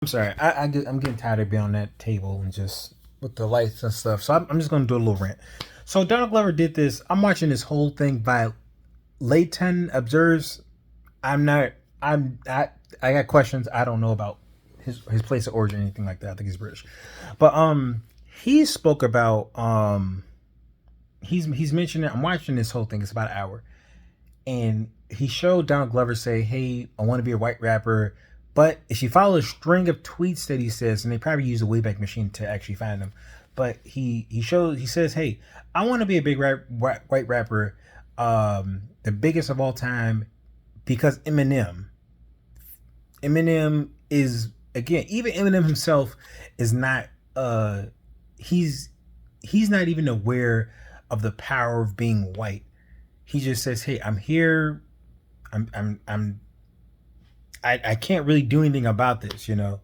I'm sorry. I'm getting tired of being on that table and just with the lights and stuff. So I'm just going to do a little rant. So Donald Glover did this. I'm watching this whole thing by Leighton observes. I'm not. I got questions. I don't know about his place of origin or anything like that. I think he's British, but he spoke about he's mentioned it. I'm watching this whole thing. It's about an hour, and he showed Donald Glover say, "Hey, I want to be a white rapper." But if you follow a string of tweets that he says, and they probably use a Wayback Machine to actually find them, but he says, "Hey, I want to be a big white rapper, the biggest of all time, because Eminem is again, even Eminem himself is not he's he's not even aware of the power of being white. He just says, "Hey, I'm here. I'm I can't really do anything about this, you know."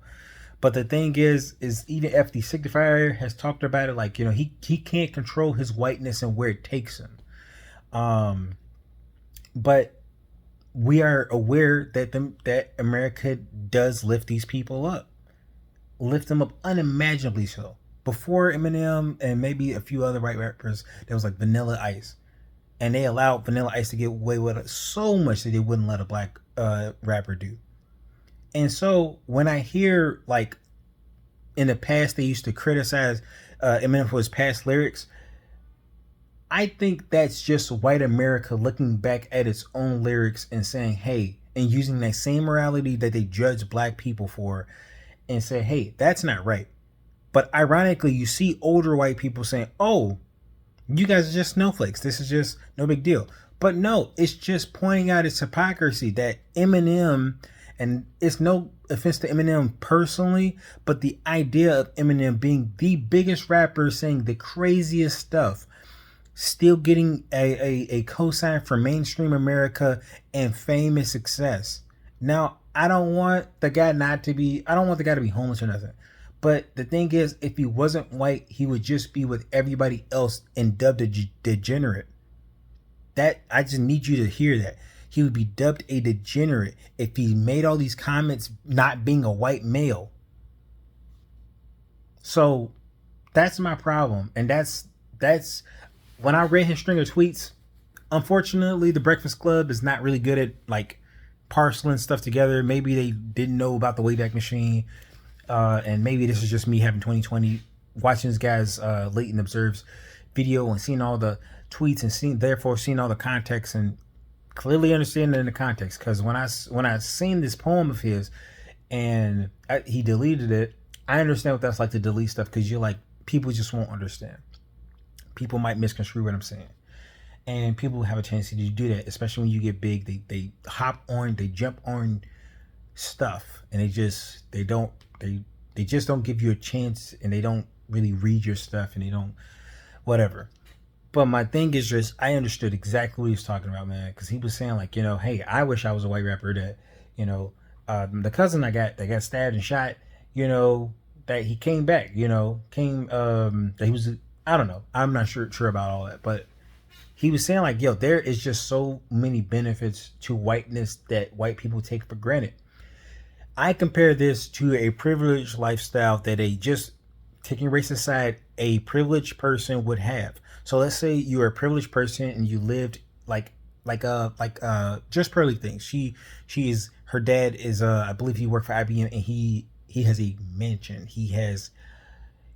But the thing is even if the signifier has talked about it, like, you know, he can't control his whiteness and where it takes him. Um, but we are aware that that America does lift these people up, lift them up unimaginably so. Before Eminem and maybe a few other white rappers, there was like Vanilla Ice, and they allowed Vanilla Ice to get away with it so much that they wouldn't let a black rapper do. And so when I hear like in the past they used to criticize Eminem for his past lyrics, I think that's just white America looking back at its own lyrics and saying, "Hey," and using that same morality that they judge black people for, and say, "Hey, that's not right." But ironically, you see older white people saying, "Oh, you guys are just snowflakes. This is just no big deal." But no, it's just pointing out its hypocrisy that Eminem, and it's no offense to Eminem personally, but the idea of Eminem being the biggest rapper saying the craziest stuff, still getting a cosign for mainstream America and fame and success. Now, I don't want the guy to be homeless or nothing. But the thing is, if he wasn't white, he would just be with everybody else and dubbed a degenerate. That I just need you to hear that. He would be dubbed a degenerate if he made all these comments not being a white male. So that's my problem. And that's when I read his string of tweets, unfortunately the Breakfast Club is not really good at like parceling stuff together. Maybe they didn't know about the Wayback Machine, and maybe this is just me having 2020 watching this guy's Leighton Observes video and seeing all the tweets and seeing all the context and clearly understanding the context. Because when I seen this poem of his and he deleted it, I understand what that's like to delete stuff because you're like, people just won't understand. People might misconstrue what I'm saying, and people have a tendency to do that, especially when you get big. They hop on, they jump on stuff, and they just don't give you a chance, and they don't really read your stuff, and they don't whatever. But my thing is just I understood exactly what he was talking about, man, because he was saying like, you know, hey, I wish I was a white rapper that, you know, the cousin I got that got stabbed and shot, you know, that he came back, you know, came that he was, I don't know, I'm not sure about all that, but he was saying like, yo, there is just so many benefits to whiteness that white people take for granted. I compare this to a privileged lifestyle that a just taking race aside, a privileged person would have. So let's say you're a privileged person and you lived like just Pearly things. She is her dad is I believe he worked for IBM, and he has a mansion. He has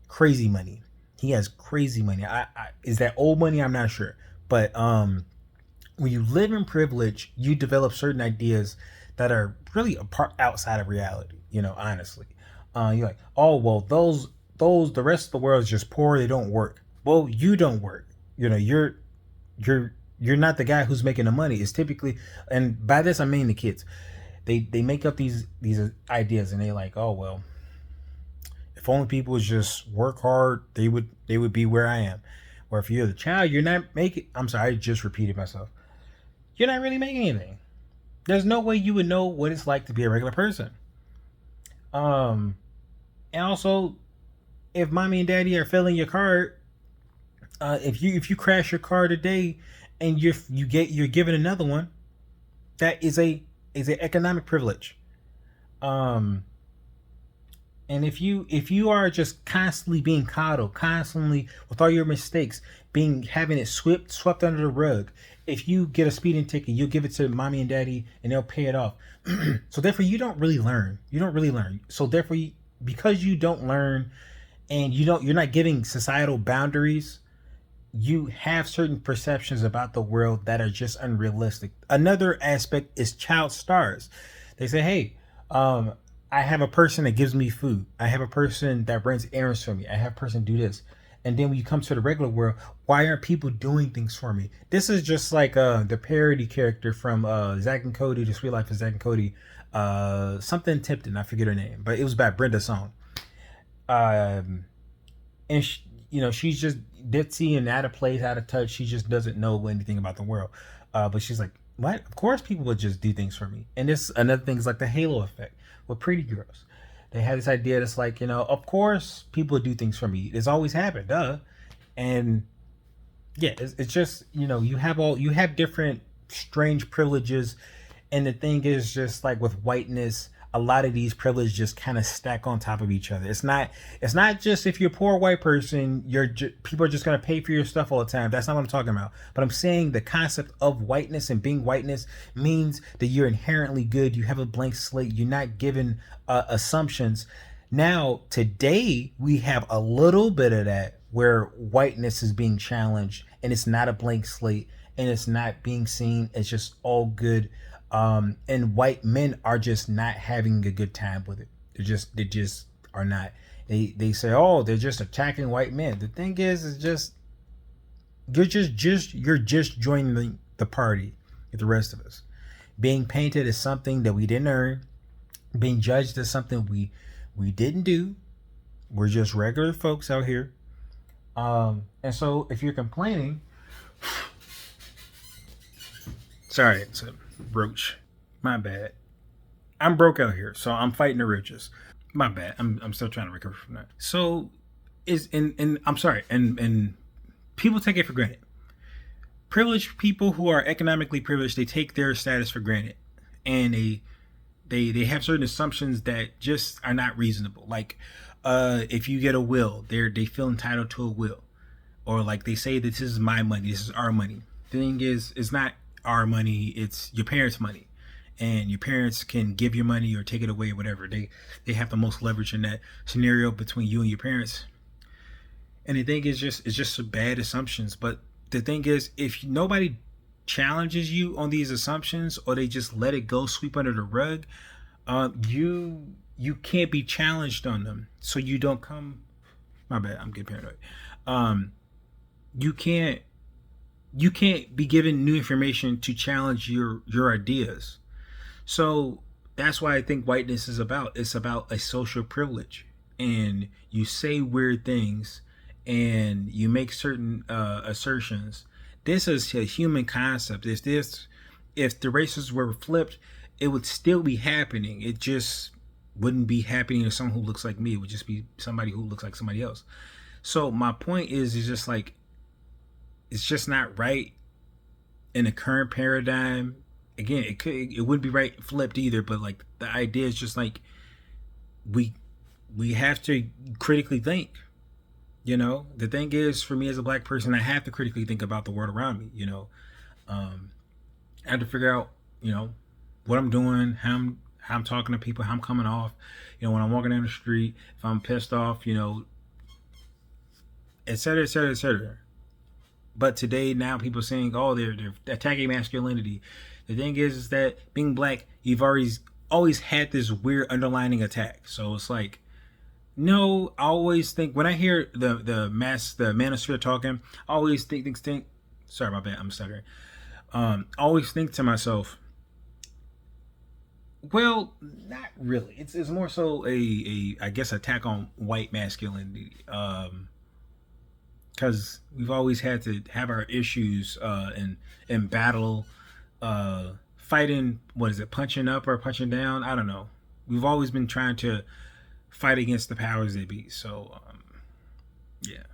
crazy money. He has crazy money. I is that old money? I'm not sure. But when you live in privilege, you develop certain ideas that are really apart outside of reality. You know, honestly, you're like, oh well, those the rest of the world is just poor. They don't work. Well, you don't work. You know, you're not the guy who's making the money. It's typically, and by this I mean the kids. They make up these ideas, and they like, oh well, if only people would just work hard, they would be where I am. Or if you're the child, you're not making. I'm sorry, I just repeated myself. You're not really making anything. There's no way you would know what it's like to be a regular person. Um, and also, if mommy and daddy are filling your card, if you crash your car today, and you're given another one, that is a economic privilege. Um, And if you are just constantly being coddled, constantly with all your mistakes being having it swept under the rug, if you get a speeding ticket, you'll give it to mommy and daddy and they'll pay it off. So therefore, you don't really learn. You don't really learn. So therefore, because you don't learn and you're not giving societal boundaries, you have certain perceptions about the world that are just unrealistic. Another aspect is child stars. They say, hey, um, I have a person that gives me food. I have a person that runs errands for me. I have a person do this. And then when you come to the regular world, why aren't people doing things for me? This is just like the parody character from Zack and Cody, The Sweet Life of Zack and Cody. Something Tipton, I forget her name, but it was by Brenda Song. Um, and she's just ditzy and out of place, out of touch. She just doesn't know anything about the world. But she's like, what? Of course, people would just do things for me. And this another thing is like the halo effect with pretty girls. They had this idea that's like, of course, people would do things for me. It's always happened, duh. And yeah, it's just you have different strange privileges, and the thing is just like with whiteness, a lot of these privileges just kind of stack on top of each other. It's not just if you're a poor white person, people are just gonna pay for your stuff all the time. That's not what I'm talking about. But I'm saying the concept of whiteness and being whiteness means that you're inherently good. You have a blank slate. You're not given assumptions. Now today we have a little bit of that where whiteness is being challenged, and it's not a blank slate, and it's not being seen as just all good. And white men are just not having a good time with it. They just are not. They say, oh, they're just attacking white men. The thing is just you're just joining the party with the rest of us. Being painted as something that we didn't earn, being judged as something we didn't do. We're just regular folks out here. And so if you're complaining, sorry, it's a roach. My bad. I'm broke out here, so I'm fighting the roaches. My bad. I'm still trying to recover from that. So is and I'm sorry, and people take it for granted. Privileged people who are economically privileged, they take their status for granted, and they have certain assumptions that just are not reasonable. Like, if you get a will, they feel entitled to a will, or like they say that this is my money, this is our money. The thing is, it's not our money; it's your parents' money, and your parents can give your money or take it away, or whatever. They have the most leverage in that scenario between you and your parents. And the thing is, it's just bad assumptions. But the thing is, if nobody challenges you on these assumptions, or they just let it go, sweep under the rug, you can't be challenged on them. So you don't come. My bad, I'm getting paranoid. You can't be given new information to challenge your ideas. So that's why I think whiteness is about. It's about a social privilege, and you say weird things, and you make certain assertions. This is a human concept. If the races were flipped, it would still be happening. It just wouldn't be happening to someone who looks like me. It would just be somebody who looks like somebody else. So my point is just like, it's just not right in the current paradigm. Again, it wouldn't be right flipped either. But like the idea is just like we have to critically think. The thing is, for me as a black person, I have to critically think about the world around me. I have to figure out, what I'm doing, how I'm talking to people, how I'm coming off. When I'm walking down the street, if I'm pissed off, et cetera, et cetera, et cetera. But today, now people are saying, oh, they're attacking masculinity. The thing is that being black, you've always had this weird underlining attack. So it's like, no, I always think when I hear the manosphere talking, I always think. Sorry about that, I'm stuttering. I always think to myself, well, not really. It's more so a I guess attack on white masculinity. Because we've always had to have our issues in battle, fighting. What is it? Punching up or punching down? I don't know. We've always been trying to fight against the powers that be. So, yeah.